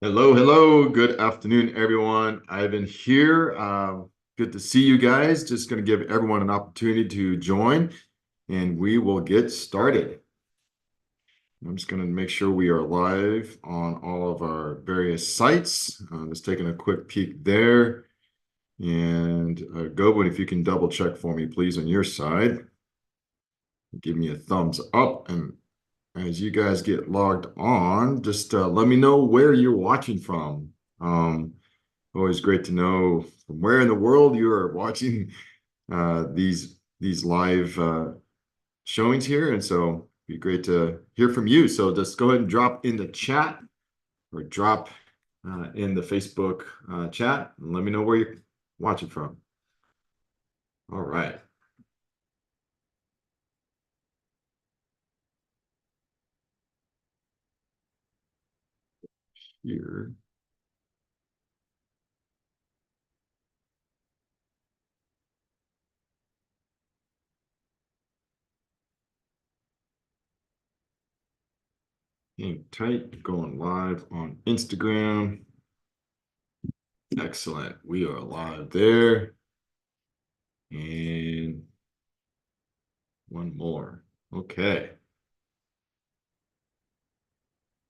Hello, hello. Good afternoon, everyone. Ivan here. Good to see you guys. Just going to give everyone an opportunity to join, and we will get started. I'm just going to make sure we are live on all of our various sites. Just taking a quick peek there. And Goblin, if you can double check for me, please, on your side. Give me a thumbs up. And as you guys get logged on, just let me know where you're watching from. Always great to know from where in the world you are watching these live showings here, and so it'd be great to hear from you. So just go ahead and drop in the chat or drop in the Facebook chat and let me know where you're watching from. All right. Here. Hang tight, going live on Instagram. Excellent. We are live there. And one more. Okay.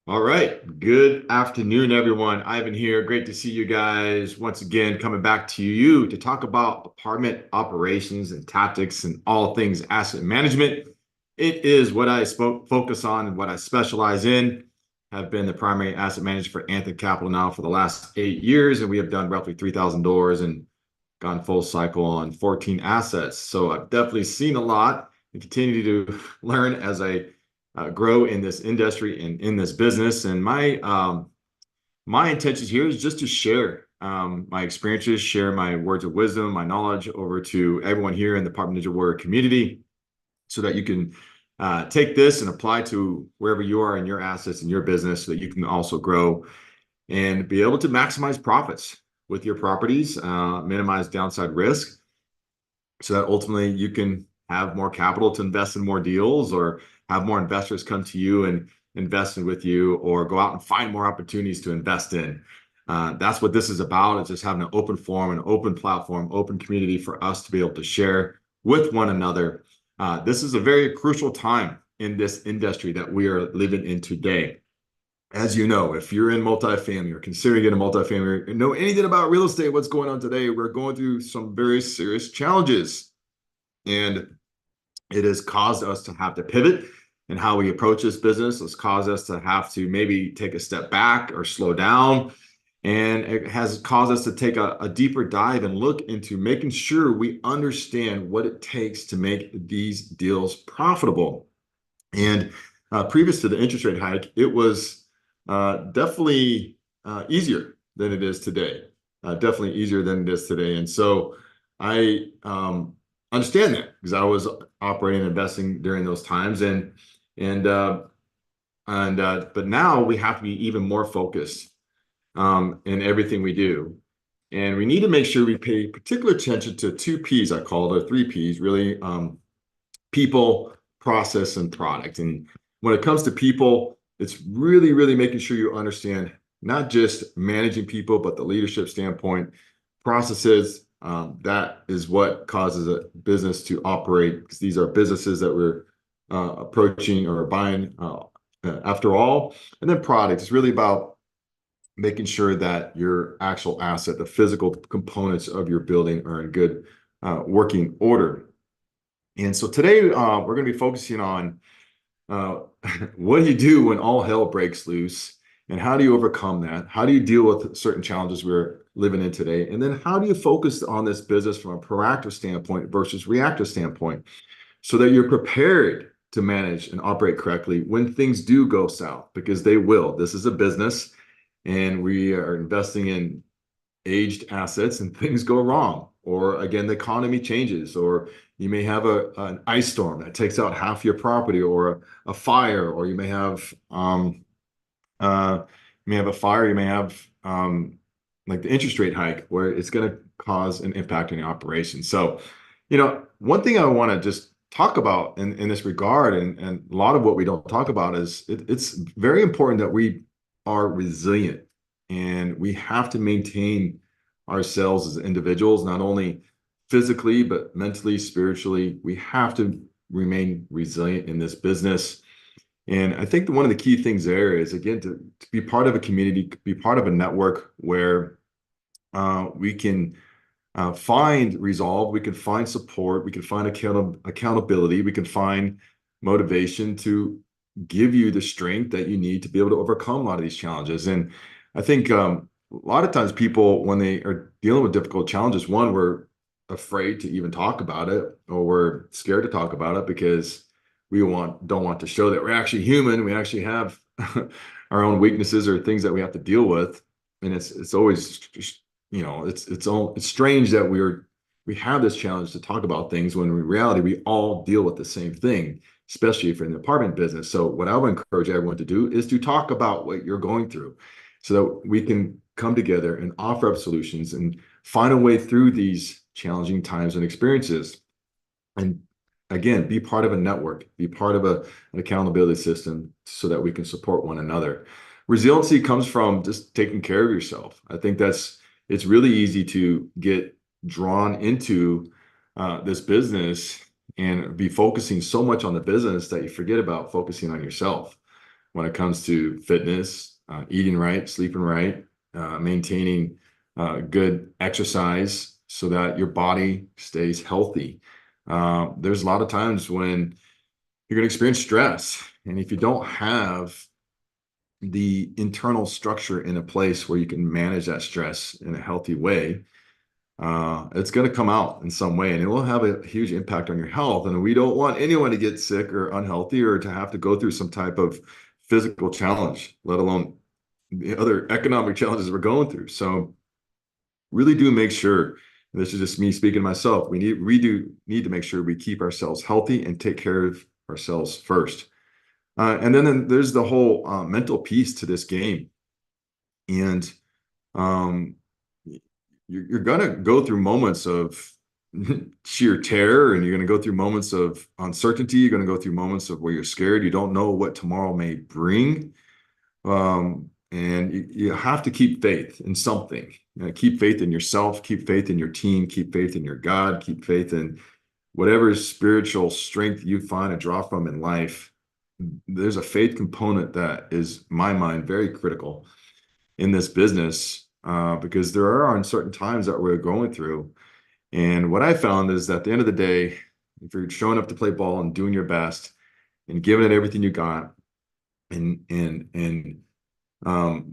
All right. Good afternoon, everyone. Ivan here. Great to see you guys once again coming back to you to talk about apartment operations and tactics and all things asset management. It is what I focus on and what I specialize in. Have been the primary asset manager for Anthem Capital now for the last 8 years, and we have done roughly 3,000 doors and gone full cycle on 14 assets. So I've definitely seen a lot and continue to learn as I grow in this industry and in this business. And my intentions here is just to share my experiences, share my words of wisdom, my knowledge over to everyone here in the Apartment Ninja Warrior community, so that you can take this and apply to wherever you are in your assets and your business, so that you can also grow and be able to maximize profits with your properties, minimize downside risk, so that ultimately you can have more capital to invest in more deals, or have more investors come to you and invest in with you, or go out and find more opportunities to invest in. That's what this is about. It's just having an open forum, an open platform, open community for us to be able to share with one another. This is a very crucial time in this industry that we are living in today. As you know, if you're in multifamily or considering getting a multifamily, and know anything about real estate, what's going on today, we're going through some very serious challenges. And it has caused us to have to pivot in how we approach this business. It's caused us to have to maybe take a step back or slow down. And it has caused us to take a deeper dive and look into making sure we understand what it takes to make these deals profitable. And previous to the interest rate hike, it was definitely easier than it is today. Definitely easier than it is today. And so I understand that, because I was operating and investing during those times, and but now we have to be even more focused in everything we do, and we need to make sure we pay particular attention to two P's, I call it, or three P's really: people, process, and product. And when it comes to people, it's really, really making sure you understand not just managing people, but the leadership standpoint, processes. That is what causes a business to operate, because these are businesses that we're approaching or buying after all. And then product is really about making sure that your actual asset, the physical components of your building, are in good working order. And so today we're going to be focusing on uh, what do you do when all hell breaks loose, and how do you overcome that? How do you deal with certain challenges we're living in today? And then how do you focus on this business from a proactive standpoint versus reactive standpoint, so that you're prepared to manage and operate correctly when things do go south, because they will. This is a business, and we are investing in aged assets, and things go wrong. Or again, the economy changes, or you may have an ice storm that takes out half your property, or a fire, or you may have a fire, you may have like the interest rate hike, where it's going to cause an impact on the operation. So, one thing I want to just talk about in this regard, and a lot of what we don't talk about, is it's very important that we are resilient And we have to maintain ourselves as individuals, not only physically, but mentally, spiritually. We have to remain resilient in this business. And I think one of the key things there is, again, to be part of a community, be part of a network where we can find resolve, we can find support, we can find accountability, we can find motivation to give you the strength that you need to be able to overcome a lot of these challenges. And I think a lot of times people, when they are dealing with difficult challenges, one, we're afraid to even talk about it, or we're scared to talk about it because we don't want to show that we're actually human. We actually have our own weaknesses or things that we have to deal with. And it's always just, it's strange that we have this challenge to talk about things when in reality we all deal with the same thing, especially if you're in the apartment business. So what I would encourage everyone to do is to talk about what you're going through so that we can come together and offer up solutions and find a way through these challenging times and experiences. And again, be part of a network, be part of an accountability system so that we can support one another. Resiliency comes from just taking care of yourself. I think it's really easy to get drawn into this business and be focusing so much on the business that you forget about focusing on yourself when it comes to fitness, eating right, sleeping right, maintaining good exercise so that your body stays healthy. There's a lot of times when you're going to experience stress. And if you don't have the internal structure in a place where you can manage that stress in a healthy way, it's going to come out in some way and it will have a huge impact on your health. And we don't want anyone to get sick or unhealthy or to have to go through some type of physical challenge, let alone the other economic challenges we're going through. So really do make sure, and this is just me speaking to myself, we do need to make sure we keep ourselves healthy and take care of ourselves first. And then there's the whole mental piece to this game. And you're going to go through moments of sheer terror, and you're going to go through moments of uncertainty. You're going to go through moments of where you're scared. You don't know what tomorrow may bring. And you have to keep faith in something. Keep faith in yourself, keep faith in your team, keep faith in your God, keep faith in whatever spiritual strength you find to draw from in life. There's a faith component that is, in my mind, very critical in this business because there are uncertain times that we're going through. And what I found is that at the end of the day, if you're showing up to play ball and doing your best and giving it everything you got and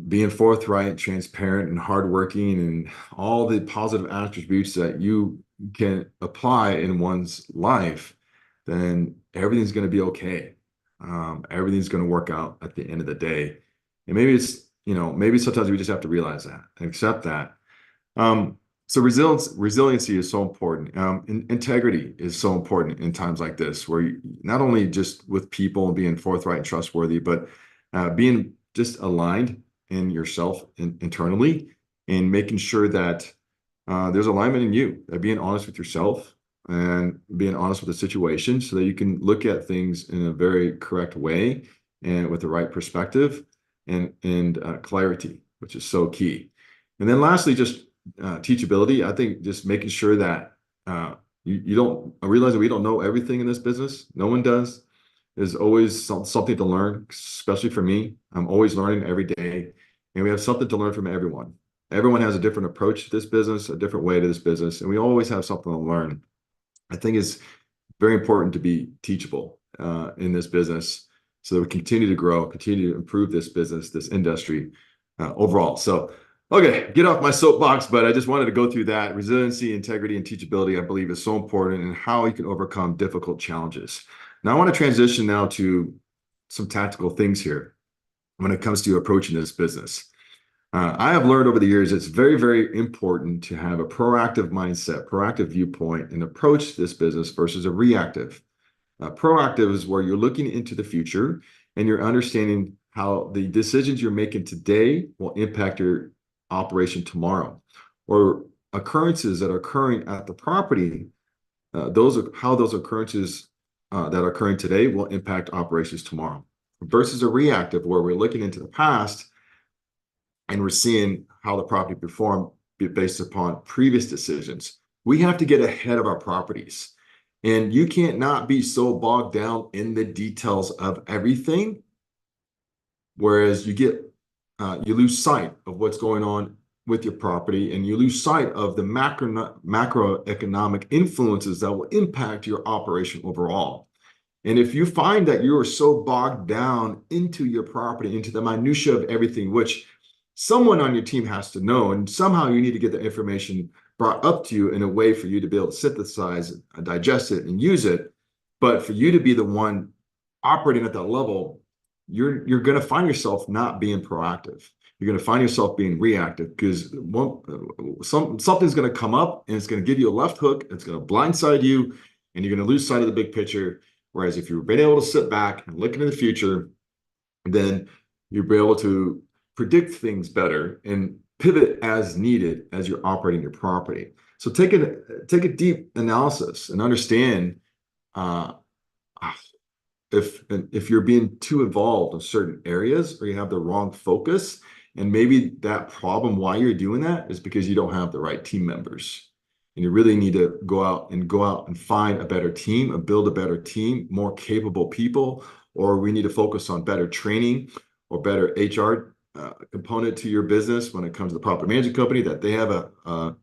being forthright, transparent, and hardworking, and all the positive attributes that you can apply in one's life, then everything's going to be okay. Everything's going to work out at the end of the day. And maybe sometimes we just have to realize that and accept that. So resiliency is so important. Integrity is so important in times like this, where not only just with people and being forthright and trustworthy, but being just aligned in yourself internally and making sure that there's alignment in you, being honest with yourself and being honest with the situation so that you can look at things in a very correct way and with the right perspective and clarity, which is so key. And then lastly, just teachability. I think just making sure that you don't realize that we don't know everything in this business. No one does. There's always something to learn, especially for me. I'm always learning every day, and we have something to learn from everyone. Everyone has a different approach to this business, a different way to this business, and we always have something to learn. I think it's very important to be teachable in this business so that we continue to grow, continue to improve this business, this industry overall. So, okay, get off my soapbox, but I just wanted to go through that. Resiliency, integrity, and teachability, I believe, is so important in how you can overcome difficult challenges. Now, I want to transition now to some tactical things here when it comes to approaching this business. I have learned over the years it's very, very important to have a proactive mindset, proactive viewpoint, and approach this business versus a reactive. Proactive is where you're looking into the future and you're understanding how the decisions you're making today will impact your operation tomorrow, or occurrences that are occurring at the property. How those occurrences that are occurring today will impact operations tomorrow, versus a reactive where we're looking into the past and we're seeing how the property performed based upon previous decisions. We have to get ahead of our properties. And you can't not be so bogged down in the details of everything, whereas you lose sight of what's going on with your property, and you lose sight of the macroeconomic influences that will impact your operation overall. And if you find that you are so bogged down into your property, into the minutia of everything, which someone on your team has to know, and somehow you need to get the information brought up to you in a way for you to be able to synthesize it, digest it, and use it. But for you to be the one operating at that level, you're going to find yourself not being proactive. You're going to find yourself being reactive because something's going to come up and it's going to give you a left hook. It's going to blindside you, and you're going to lose sight of the big picture. Whereas if you've been able to sit back and look into the future, then you'll be able to predict things better and pivot as needed as you're operating your property. So take a deep analysis and understand uh, if you're being too involved in certain areas or you have the wrong focus, and maybe that problem why you're doing that is because you don't have the right team members. And you really need to go out and find a better team and build a better team, more capable people, or we need to focus on better training or better HR component to your business when it comes to the property management company, that they have a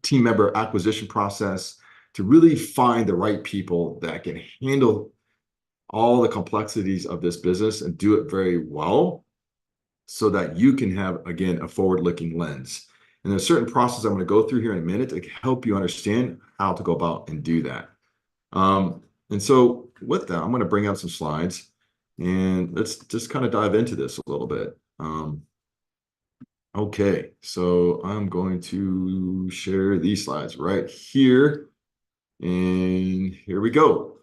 team member acquisition process to really find the right people that can handle all the complexities of this business and do it very well so that you can have, again, a forward-looking lens. And there's a certain process I'm going to go through here in a minute to help you understand how to go about and do that. And so with that, I'm going to bring out some slides and let's just kind of dive into this a little bit. Okay, so I'm going to share these slides right here. And here we go.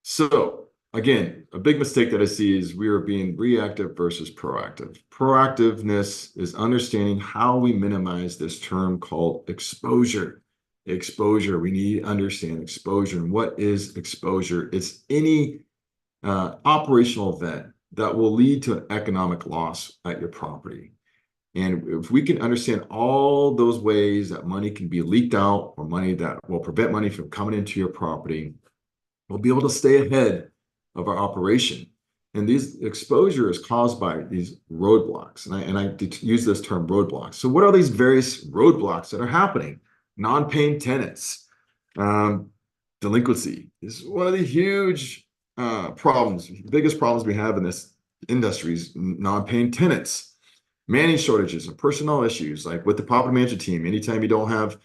So again, a big mistake that I see is we are being reactive versus proactive. Proactiveness is understanding how we minimize this term called exposure. Exposure, we need to understand exposure. And what is exposure? It's any operational event that will lead to an economic loss at your property. And if we can understand all those ways that money can be leaked out or money that will prevent money from coming into your property, we'll be able to stay ahead of our operation. And these exposure is caused by these roadblocks. And I use this term roadblocks. So what are these various roadblocks that are happening? Non-paying tenants, delinquency is one of the huge problems, biggest problems we have in this industry is non-paying tenants. Manning shortages and personnel issues, like with the property management team, anytime you don't have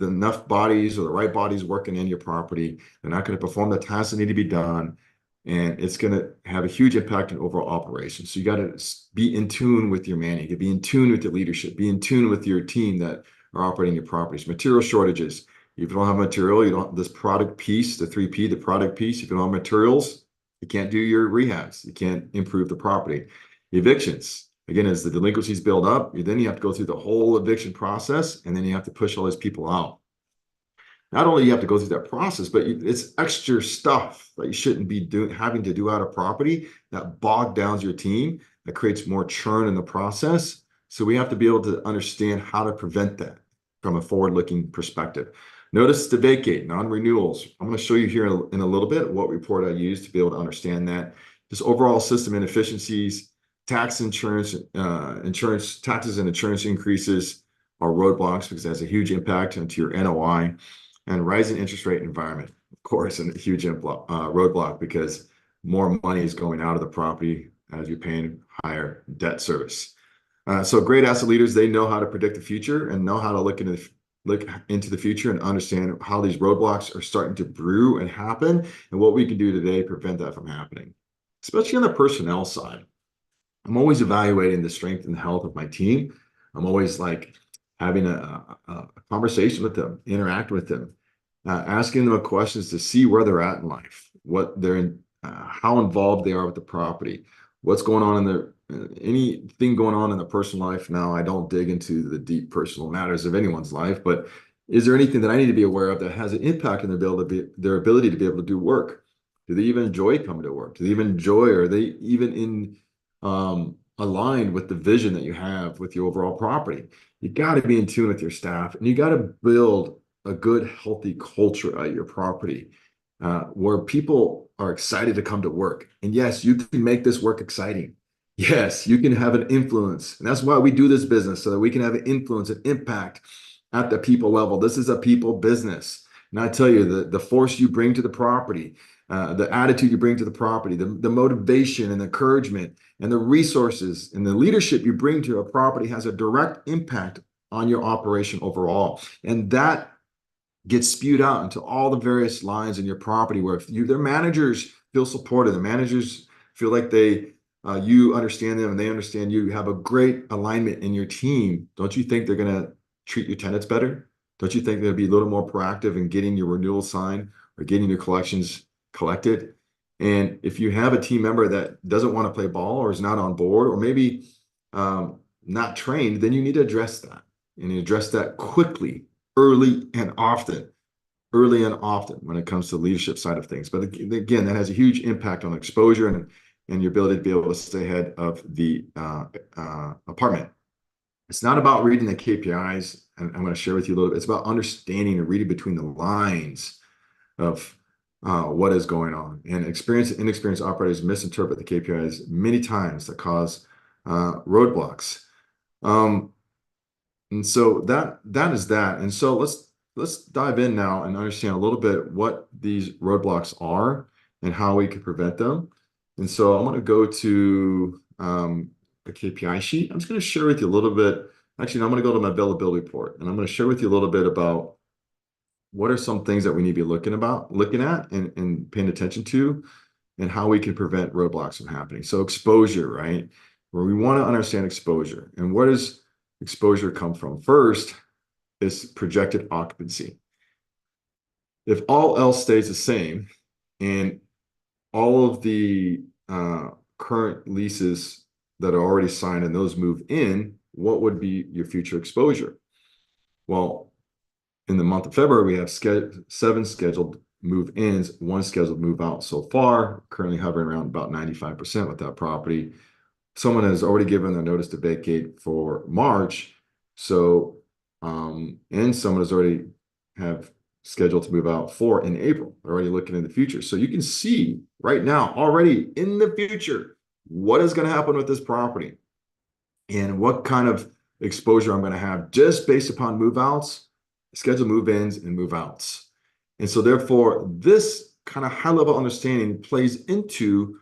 enough bodies or the right bodies working in your property, they're not going to perform the tasks that need to be done. And it's going to have a huge impact on overall operations. So you got to be in tune with your manning, be in tune with your leadership, be in tune with your team that are operating your properties. Material shortages. If you don't have material, you don't this product piece, the 3P, the product piece. If you don't have materials, you can't do your rehabs. You can't improve the property. Evictions. Again, as the delinquencies build up, then you have to go through the whole eviction process, and then you have to push all these people out. Not only you have to go through that process, but it's extra stuff that you shouldn't be having to do out of property that bog downs your team, that creates more churn in the process. So we have to be able to understand how to prevent that from a forward-looking perspective. Notice the vacate, non-renewals. I'm going to show you here in a little bit what report I use to be able to understand that. Just overall system inefficiencies, taxes and insurance increases are roadblocks because it has a huge impact into your NOI. And rising interest rate environment, of course, and a huge roadblock because more money is going out of the property as you're paying higher debt service. So great asset leaders, they know how to predict the future and know how to look into the future and understand how these roadblocks are starting to brew and happen and what we can do today to prevent that from happening, especially on the personnel side. I'm always evaluating the strength and health of my team. I'm always like having a conversation with them, interact with them, asking them questions to see where they're at in life, what they're in, how involved they are with the property, what's going on in their anything going on in their personal life. Now, I don't dig into the deep personal matters of anyone's life, but is there anything that I need to be aware of that has an impact on their ability to be able to do work? Do they even enjoy coming to work? Do they even enjoy, or are they even in aligned with the vision that you have with your overall property. You got to be in tune with your staff, and you got to build a good, healthy culture at your property where people are excited to come to work. And yes, you can make this work exciting. Yes, you can have an influence. And that's why we do this business, so that we can have an influence and impact at the people level. This is a people business. And I tell you, the force you bring to the property, the attitude you bring to the property, the motivation and encouragement and the resources and the leadership you bring to a property has a direct impact on your operation overall. And that gets spewed out into all the various lines in your property where if their managers feel supported, the managers feel like you understand them and they understand you have a great alignment in your team. Don't you think they're going to treat your tenants better? Don't you think they'll be a little more proactive in getting your renewal signed or getting your collections collected? And if you have a team member that doesn't want to play ball or is not on board or maybe not trained, then you need to address that, and you address that quickly, early and often when it comes to the leadership side of things. But again, that has a huge impact on exposure and your ability to be able to stay ahead of the apartment. It's not about reading the KPIs, and I'm going to share with you a little bit. It's about understanding and reading between the lines of what is going on. And inexperienced operators misinterpret the KPIs many times that cause roadblocks. And so that is that. And so let's dive in now and understand a little bit what these roadblocks are and how we can prevent them. And so I'm going to go to the KPI sheet. I'm just going to share with you a little bit. Actually, I'm going to go to my availability report, and I'm going to share with you a little bit about what are some things that we need to be looking at and paying attention to, and how we can prevent roadblocks from happening. So exposure, right? Where we want to understand exposure. And where does exposure come from? First is projected occupancy. If all else stays the same and all of the current leases that are already signed and those move in, what would be your future exposure? Well, in the month of February, we have 7 scheduled move-ins, 1 scheduled move-out so far, currently hovering around about 95% with that property. Someone has already given their notice to vacate for March, so and someone has already have scheduled to move out for in April. They're already looking in the future. So you can see right now, already in the future, what is going to happen with this property and what kind of exposure I'm going to have just based upon move-outs, scheduled move-ins, and move-outs. And so therefore, this kind of high-level understanding plays into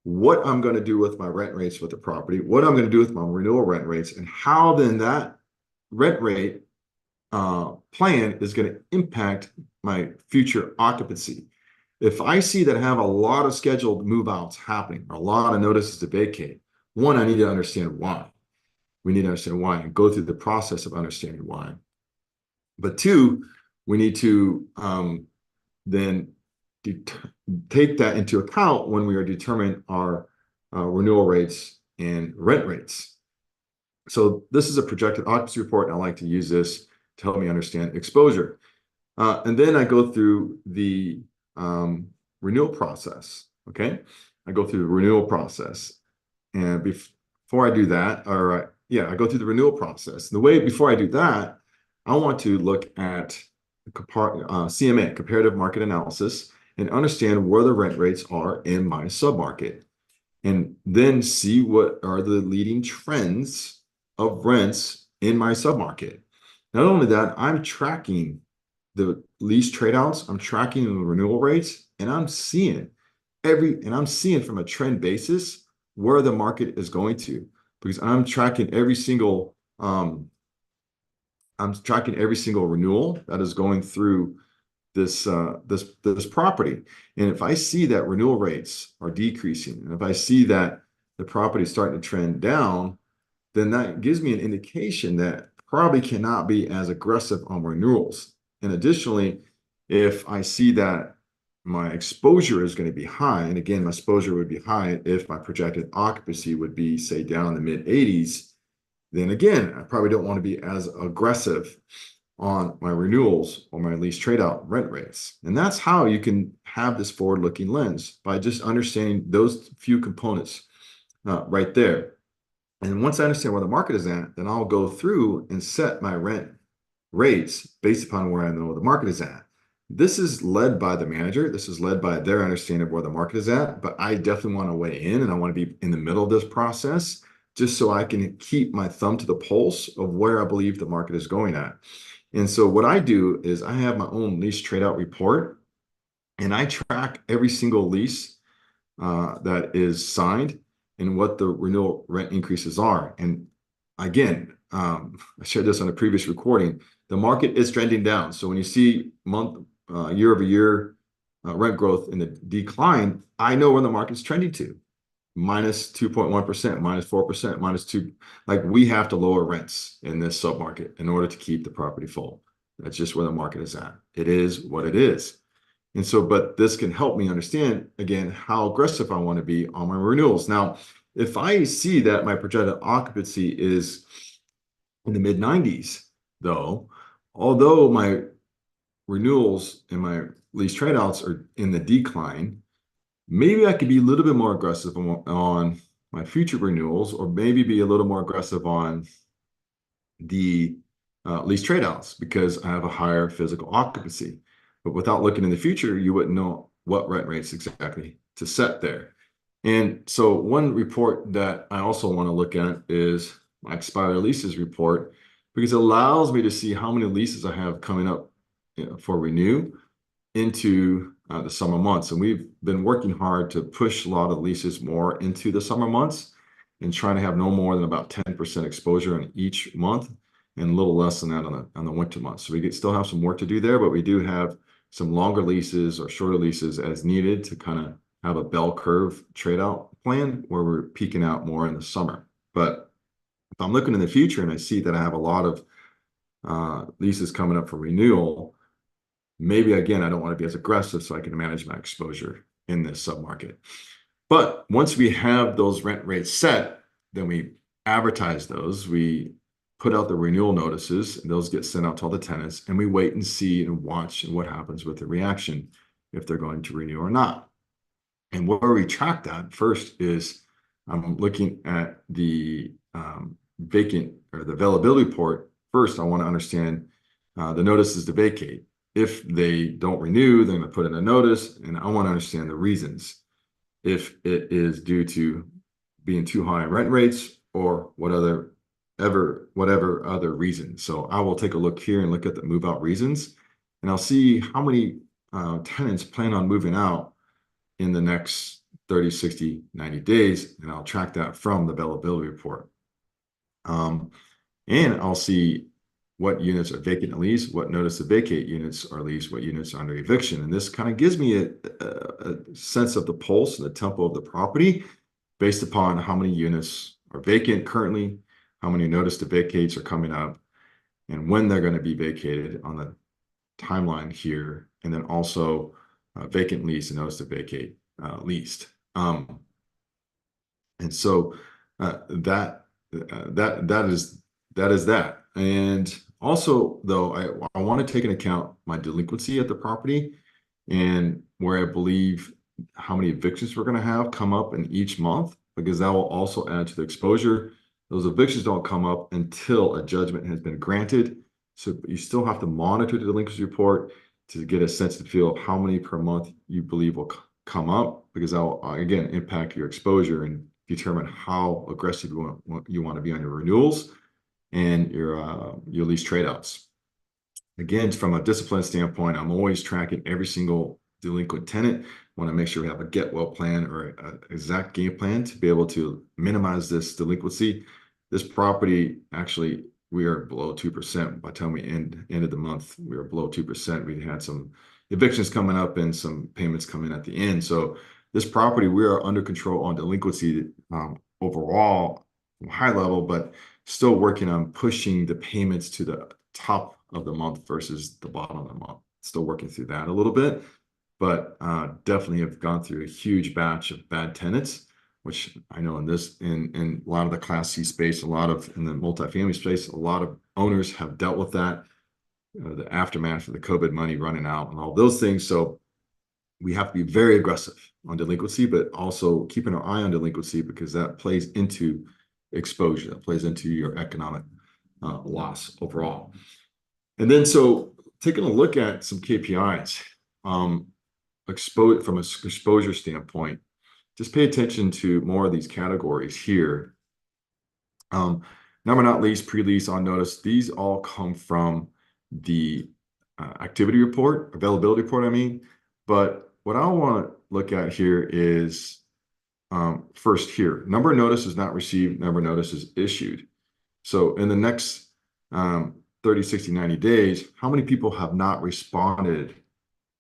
what I'm going to do with my rent rates with the property, what I'm going to do with my renewal rent rates, and how then that rent rate plan is going to impact my future occupancy. If I see that I have a lot of scheduled move-outs happening, or a lot of notices to vacate, one, I need to understand why. We need to understand why and go through the process of understanding why. But two, we need to then take that into account when we are determining our renewal rates and rent rates. So this is a projected occupancy report, and I like to use this to help me understand exposure. And then I go through the renewal process, okay? I go through the renewal process. And before I do that, I go through the renewal process. Before I do that, I want to look at CMA, comparative market analysis, and understand where the rent rates are in my submarket. And then see what are the leading trends of rents in my submarket. Not only that, I'm tracking the lease tradeouts, I'm tracking the renewal rates, and I'm seeing from a trend basis where the market is going to, because I'm tracking every single renewal that is going through this property. And if I see that renewal rates are decreasing, and if I see that the property is starting to trend down, then that gives me an indication that probably cannot be as aggressive on renewals. And additionally, if I see that my exposure is going to be high, and again, my exposure would be high if my projected occupancy would be, say, down in the mid-80s, then again, I probably don't want to be as aggressive on my renewals or my lease trade-out rent rates. And that's how you can have this forward-looking lens, by just understanding those few components right there. And once I understand where the market is at, then I'll go through and set my rent rates based upon where I know the market is at. This is led by the manager. This is led by their understanding of where the market is at. But I definitely want to weigh in, and I want to be in the middle of this process just so I can keep my thumb to the pulse of where I believe the market is going at. And so what I do is I have my own lease trade out report, and I track every single lease that is signed and what the renewal rent increases are. And again, I shared this on a previous recording. The market is trending down. So when you see year over year rent growth in the decline, I know where the market's trending to. Minus 2.1%, minus 4%, minus 2. Like, we have to lower rents in this submarket in order to keep the property full. That's just where the market is at. It is what it is. And so, but this can help me understand, again, how aggressive I want to be on my renewals. Now, if I see that my projected occupancy is in the mid 90s, though, although my renewals and my lease trade outs are in the decline, maybe I could be a little bit more aggressive on my future renewals, or maybe be a little more aggressive on the lease trade outs because I have a higher physical occupancy. But without looking in the future, you wouldn't know what rent rates exactly to set there. And so one report that I also want to look at is my expired leases report, because it allows me to see how many leases I have coming up, for renew into the summer months. And we've been working hard to push a lot of leases more into the summer months and trying to have no more than about 10% exposure in each month, and a little less than that on the winter months. So we still have some work to do there, but we do have some longer leases or shorter leases as needed to kind of have a bell curve trade out plan where we're peaking out more in the summer. But if I'm looking in the future and I see that I have a lot of leases coming up for renewal, maybe again, I don't want to be as aggressive so I can manage my exposure in this submarket. But once we have those rent rates set, then we advertise those. We put out the renewal notices, and those get sent out to all the tenants, and we wait and see and watch what happens with the reaction, if they're going to renew or not. And where we track that first is I'm looking at the vacant or the availability report. First, I want to understand the notices to vacate. If they don't renew, they're going to put in a notice, and I want to understand the reasons. If it is due to being too high in rent rates or whatever other reason. So I will take a look here and look at the move out reasons, and I'll see how many tenants plan on moving out in the next 30, 60, 90 days, and I'll track that from the availability report. And I'll see what units are vacant at lease, what notice to vacate units are leased, what units are under eviction. And this kind of gives me a sense of the pulse and the tempo of the property based upon how many units are vacant currently, how many notice to vacates are coming up, and when they're going to be vacated on the timeline here, and then also vacant lease and notice to vacate leased. And so that is that. And also, though, I want to take into account my delinquency at the property and where I believe how many evictions we're going to have come up in each month, because that will also add to the exposure. Those evictions don't come up until a judgment has been granted. So you still have to monitor the delinquency report to get a sense and feel of how many per month you believe will come up, because that will, again, impact your exposure and determine how aggressive you want to be on your renewals and your lease trade outs. Again, from a discipline standpoint, I'm always tracking every single delinquent tenant. Want to make sure we have a get well plan or an exact game plan to be able to minimize this delinquency. This property, actually, we are below 2%. By the time we ended the month, we were below 2%. We had some evictions coming up and some payments coming at the end. So this property, we are under control on delinquency overall, high level, but still working on pushing the payments to the top of the month versus the bottom of the month. Still working through that a little bit, but definitely have gone through a huge batch of bad tenants, which I know in a lot of the Class C space, a lot of in the multifamily space, a lot of owners have dealt with that, the aftermath of the COVID money running out and all those things. So we have to be very aggressive on delinquency, but also keeping our eye on delinquency, because that plays into exposure, that plays into your economic loss overall. And then, so taking a look at some KPIs, from an exposure standpoint, just pay attention to more of these categories here. Number not least, pre-lease, on notice, these all come from the activity report, availability report, I mean. But what I want to look at here is first here, number of notices not received, number of notices issued. So in the next 30, 60, 90 days, how many people have not responded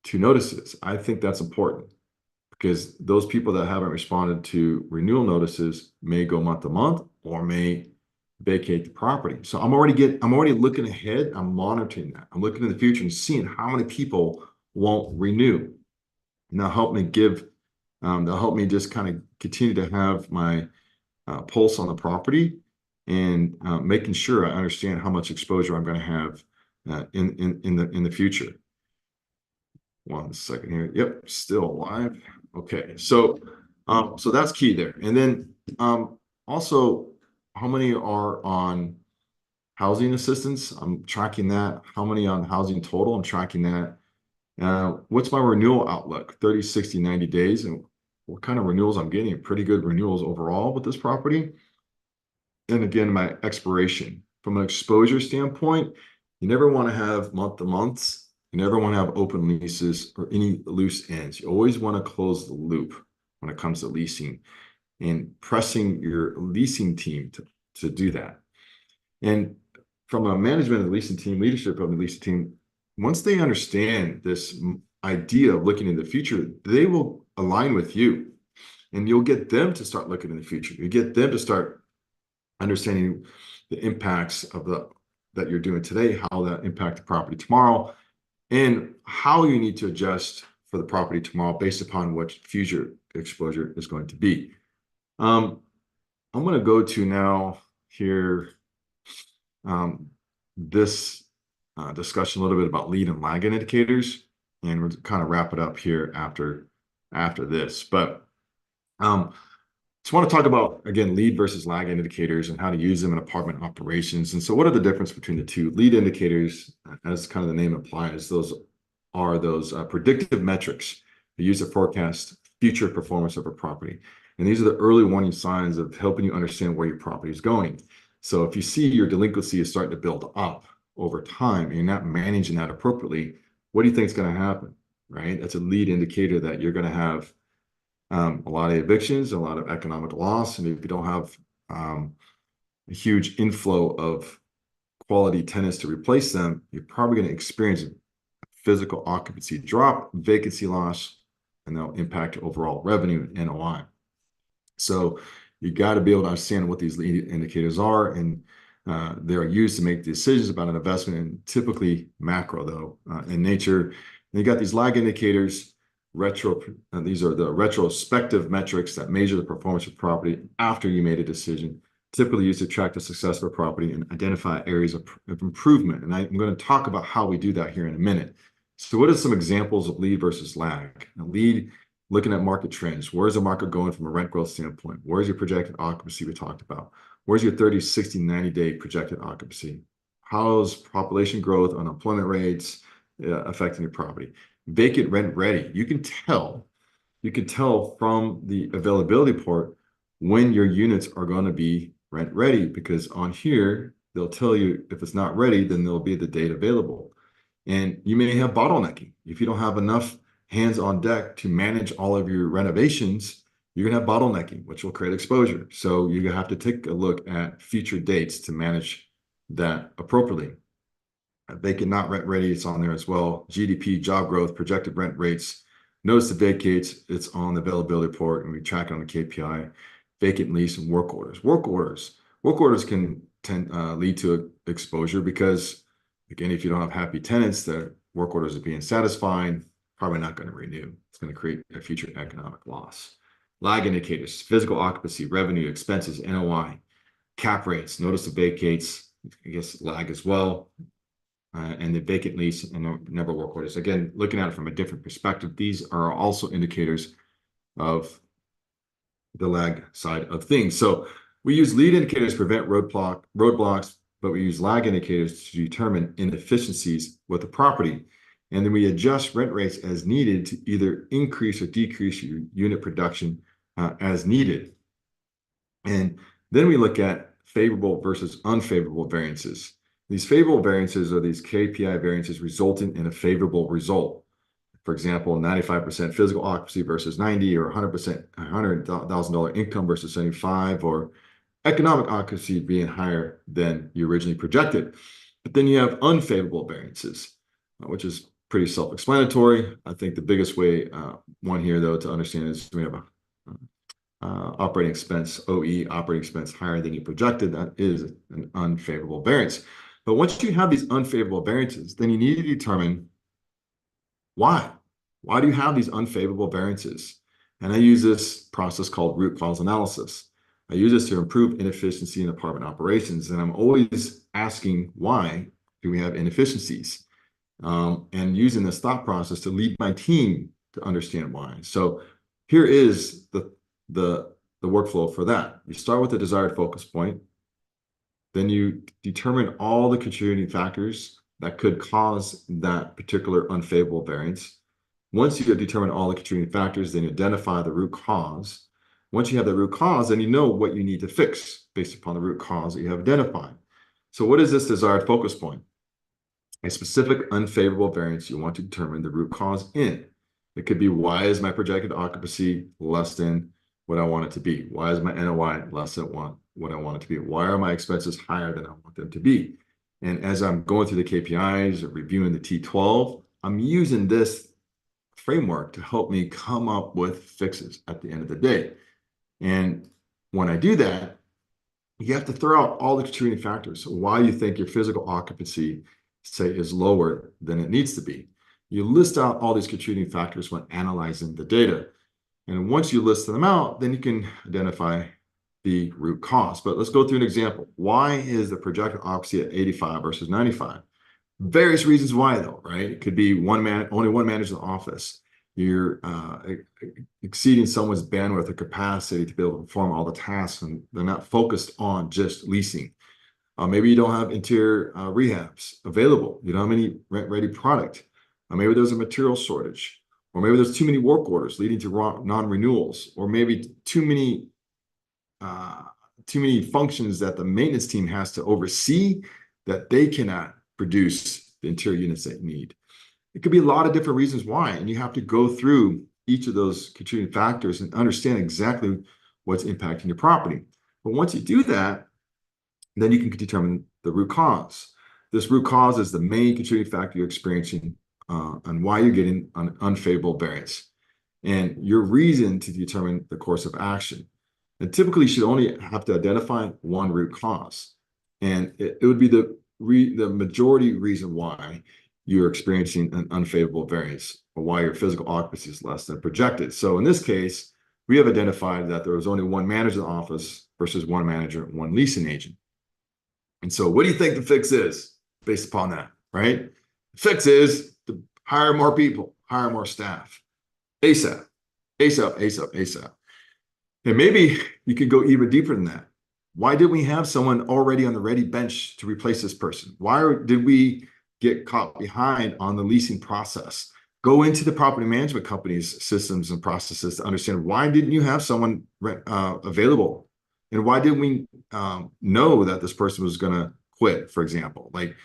to notices? I think that's important, because those people that haven't responded to renewal notices may go month to month or may vacate the property. So I'm already looking ahead. I'm monitoring that. I'm looking in the future and seeing how many people won't renew. And that'll help me just kind of continue to have my pulse on the property, and making sure I understand how much exposure I'm going to have in the future. One second here. Yep, still alive. Okay, so that's key there. And then also, how many are on housing assistance? I'm tracking that. How many on housing total? I'm tracking that. What's my renewal outlook? 30, 60, 90 days, and what kind of renewals I'm getting? Pretty good renewals overall with this property. And again, my expiration. From an exposure standpoint, you never want to have month to months. You never want to have open leases or any loose ends. You always want to close the loop when it comes to leasing, and pressing your leasing team to do that. And from a management of the leasing team, leadership of the leasing team, once they understand this idea of looking in the future, they will align with you, and you'll get them to start looking in the future. You get them to start understanding the impacts of that you're doing today, how that impact the property tomorrow, and how you need to adjust for the property tomorrow based upon what future exposure is going to be. I'm going to go to now here this discussion a little bit about lead and lag indicators, and we'll kind of wrap it up here after this. But just want to talk about, again, lead versus lag indicators and how to use them in apartment operations. And so what are the difference between the two? Lead indicators, as kind of the name implies, those are predictive metrics we use to forecast future performance of a property. And these are the early warning signs of helping you understand where your property is going. So if you see your delinquency is starting to build up over time and you're not managing that appropriately, what do you think is going to happen, right? That's a lead indicator that you're going to have a lot of evictions, a lot of economic loss. And if you don't have a huge inflow of quality tenants to replace them, you're probably going to experience physical occupancy drop, vacancy loss, and that'll impact your overall revenue and NOI. So you got to be able to understand what these lead indicators are, and they're used to make decisions about an investment, and typically macro, though, in nature. And you got these lag indicators. These are the retrospective metrics that measure the performance of property after you made a decision, typically used to track the success of a property and identify areas of improvement. And I'm going to talk about how we do that here in a minute. So what are some examples of lead versus lag? Now, lead, looking at market trends. Where's the market going from a rent growth standpoint? Where's your projected occupancy we talked about? Where's your 30, 60, 90-day projected occupancy? How's population growth, unemployment rates affecting your property? Vacant rent ready. You can tell from the availability report when your units are going to be rent ready, because on here, they'll tell you if it's not ready, then there'll be the date available. And you may have bottlenecking. If you don't have enough hands on deck to manage all of your renovations, you're going to have bottlenecking, which will create exposure. So you have to take a look at future dates to manage that appropriately. Vacant not rent ready, it's on there as well. GDP, job growth, projected rent rates. Notice the vacates, it's on the availability report, and we track it on the KPI. Vacant lease and work orders. Work orders can lead to exposure because, again, if you don't have happy tenants, the work orders are being satisfied, probably not going to renew. It's going to create a future economic loss. Lag indicators, physical occupancy, revenue, expenses, NOI, cap rates. Notice the vacates, I guess lag as well. And the vacant lease and number of work orders. Again, looking at it from a different perspective, these are also indicators of the lag side of things. So We use lead indicators to prevent roadblocks, but we use lag indicators to determine inefficiencies with the property. And then we adjust rent rates as needed to either increase or decrease your unit production as needed. And then we look at favorable versus unfavorable variances. These favorable variances are these KPI variances resulting in a favorable result. For example, 95% physical occupancy versus 90, or 100%, $100,000 income versus 75, or economic occupancy being higher than you originally projected. But then you have unfavorable variances, which is pretty self-explanatory. I think the biggest one here, though, to understand is we have a operating expense, OE, operating expense higher than you projected. That is an unfavorable variance. But once you have these unfavorable variances, then you need to determine why. Why do you have these unfavorable variances? And I use this process called root cause analysis. I use this to improve inefficiency in apartment operations. And I'm always asking, why do we have inefficiencies? And using this thought process to lead my team to understand why. So here is the workflow for that. You start with the desired focus point. Then you determine all the contributing factors that could cause that particular unfavorable variance. Once you determine all the contributing factors, then you identify the root cause. Once you have the root cause, then you know what you need to fix based upon the root cause that you have identified. So what is this desired focus point? A specific unfavorable variance you want to determine the root cause in. It could be, why is my projected occupancy less than what I want it to be? Why is my NOI less than what I want it to be? Why are my expenses higher than I want them to be? And as I'm going through the KPIs or reviewing the T12, I'm using this framework to help me come up with fixes at the end of the day. And when I do that, you have to throw out all the contributing factors. So why you think your physical occupancy, say, is lower than it needs to be. You list out all these contributing factors when analyzing the data. And once you list them out, then you can identify the root cause. But let's go through an example. Why is the projected occupancy at 85 versus 95? Various reasons why, though, right? It could be only one manager in the office. You're exceeding someone's bandwidth or capacity to be able to perform all the tasks, and they're not focused on just leasing. Maybe you don't have interior rehabs available. You don't have any rent-ready product. Maybe there's a material shortage, or maybe there's too many work orders leading to non-renewals, or maybe too many functions that the maintenance team has to oversee that they cannot produce the interior units they need. It could be a lot of different reasons why, and you have to go through each of those contributing factors and understand exactly what's impacting your property. But once you do that, then you can determine the root cause. This root cause is the main contributing factor you're experiencing and why you're getting an unfavorable variance, and your reason to determine the course of action. And typically, you should only have to identify one root cause, and it would be the majority reason why you're experiencing an unfavorable variance, or why your physical occupancy is less than projected. So in this case, we have identified that there was only one manager in the office versus one manager, one leasing agent. And so what do you think the fix is based upon that, right? The fix is to hire more people, hire more staff, ASAP, ASAP, ASAP, ASAP. And maybe you could go even deeper than that. Why didn't we have someone already on the ready bench to replace this person? Why did we get caught behind on the leasing process? Go into the property management company's systems and processes to understand, why didn't you have someone available? And why didn't we know that this person was going to quit, for example? Like,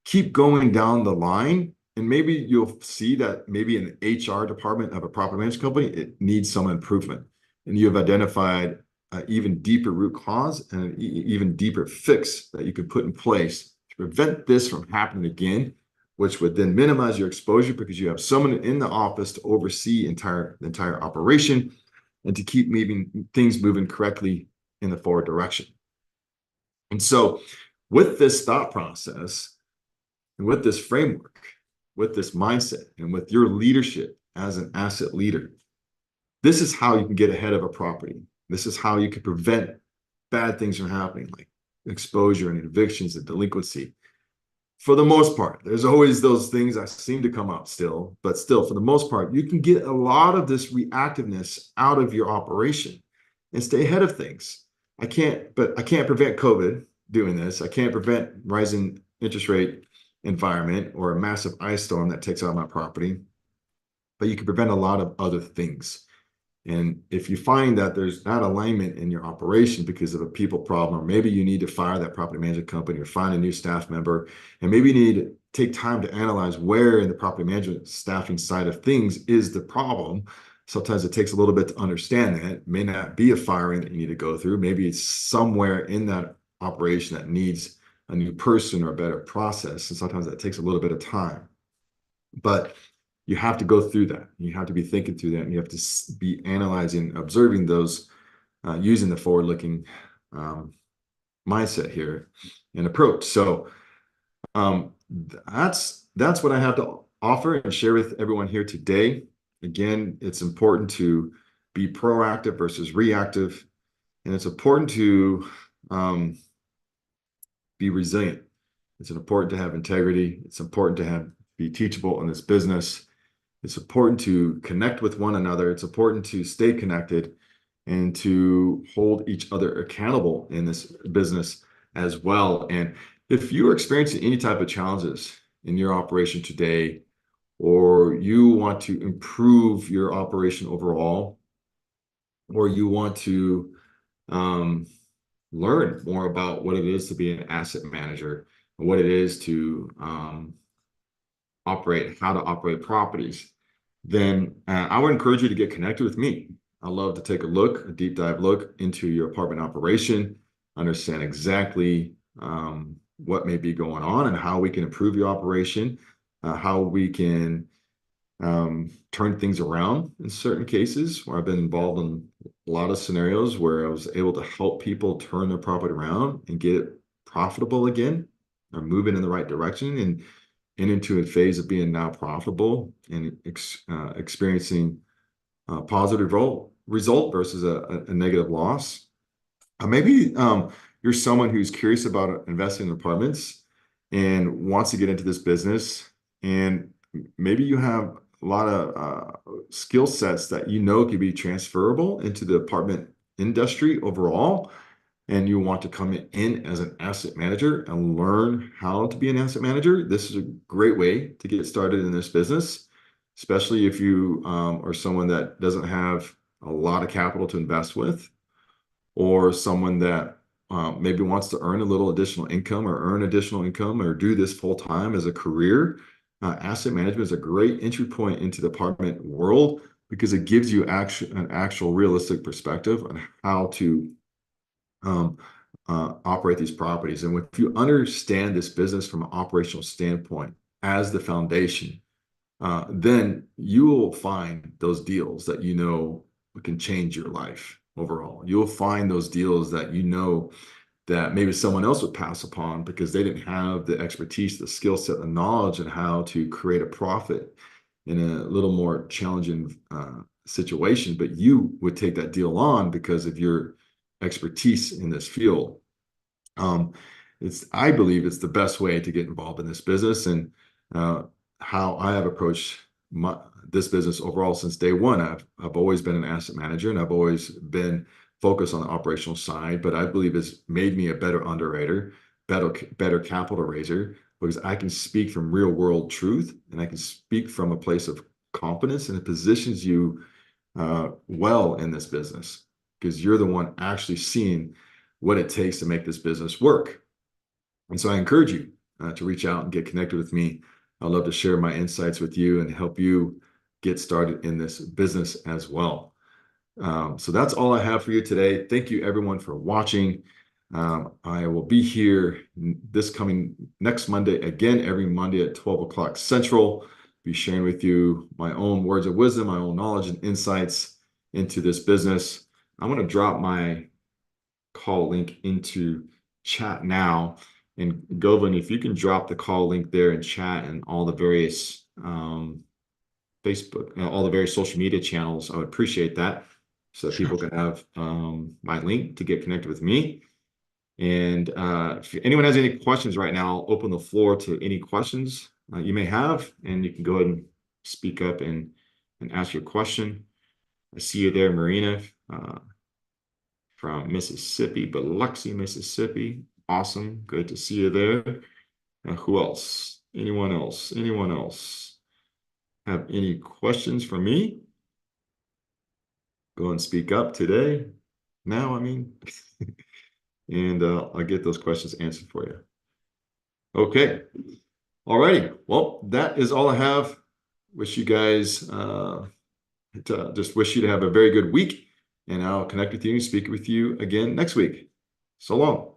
keep going down the line, and maybe you'll see that maybe in the HR department of a property management company, it needs some improvement. And you have identified an even deeper root cause and an even deeper fix that you could put in place to prevent this from happening again, which would then minimize your exposure because you have someone in the office to oversee the entire operation and to keep things moving correctly in the forward direction. And so with this thought process and with this framework, with this mindset, and with your leadership as an asset leader, this is how you can get ahead of a property. This is how you can prevent bad things from happening, like exposure and evictions and delinquency. For the most part, there's always those things that seem to come up still, but still, for the most part, you can get a lot of this reactiveness out of your operation and stay ahead of things. I can't prevent COVID doing this. I can't prevent rising interest rate environment or a massive ice storm that takes out my property, but you can prevent a lot of other things. And if you find that there's not alignment in your operation because of a people problem, or maybe you need to fire that property management company or find a new staff member, and maybe you need to take time to analyze where in the property management staffing side of things is the problem. Sometimes it takes a little bit to understand that. It may not be a firing that you need to go through. Maybe it's somewhere in that operation that needs a new person or a better process. And sometimes that takes a little bit of time. But you have to go through that. You have to be thinking through that. And you have to be analyzing, observing those, using the forward-looking mindset here and approach. So that's what I have to offer and share with everyone here today. Again, it's important to be proactive versus reactive, and it's important to be resilient. It's important to have integrity. It's important to be teachable in this business. It's important to connect with one another. It's important to stay connected and to hold each other accountable in this business as well. And if you're experiencing any type of challenges in your operation today, or you want to improve your operation overall, or you want to learn more about what it is to be an asset manager, and what it is to how to operate properties, then I would encourage you to get connected with me. I'd love to take a deep dive look into your apartment operation, understand exactly what may be going on and how we can improve your operation, how we can turn things around in certain cases where I've been involved in a lot of scenarios where I was able to help people turn their property around and get it profitable again or moving in the right direction and into a phase of being now profitable and experiencing a positive result versus a negative loss. Maybe you're someone who's curious about investing in apartments and wants to get into this business, and maybe you have a lot of skill sets that you know could be transferable into the apartment industry overall, and you want to come in as an asset manager and learn how to be an asset manager. This is a great way to get started in this business, especially if you are someone that doesn't have a lot of capital to invest with, or someone that maybe wants to earn a little additional income or do this full time as a career. Asset management is a great entry point into the apartment world because it gives you an actual realistic perspective on how to operate these properties. And if you understand this business from an operational standpoint as the foundation, then you will find those deals that you know can change your life overall. You'll find those deals that you know that maybe someone else would pass upon because they didn't have the expertise, the skill set, the knowledge, and how to create a profit in a little more challenging situation. But you would take that deal on because of your expertise in this field. I believe it's the best way to get involved in this business, and how I have approached this business overall since day one. I've always been an asset manager, and I've always been focused on the operational side, but I believe it's made me a better underwriter, better capital raiser, because I can speak from real world truth, and I can speak from a place of confidence, and it positions you well in this business because you're the one actually seeing what it takes to make this business work. And so I encourage you to reach out and get connected with me. I'd love to share my insights with you and help you get started in this business as well. So that's all I have for you today. Thank you everyone for watching. I will be here next Monday, again, every Monday at 12 o'clock Central. Be sharing with you my own words of wisdom, my own knowledge and insights into this business. I'm going to drop my call link into chat now. And Govind, if you can drop the call link there in chat and all the various Facebook, all the various social media channels, I would appreciate that so that people can have my link to get connected with me. And if anyone has any questions right now, I'll open the floor to any questions you may have, and you can go ahead and speak up and ask your question. I see you there, Marina. from Mississippi, Biloxi, Mississippi. Awesome. Good to see you there. Who else? Anyone else? Anyone else have any questions for me? Go and speak up today. Now, I mean, and I'll get those questions answered for you. Okay. All righty. Well, that is all I have. Wish you guys just wish you to have a very good week, and I'll connect with you and speak with you again next week. So long.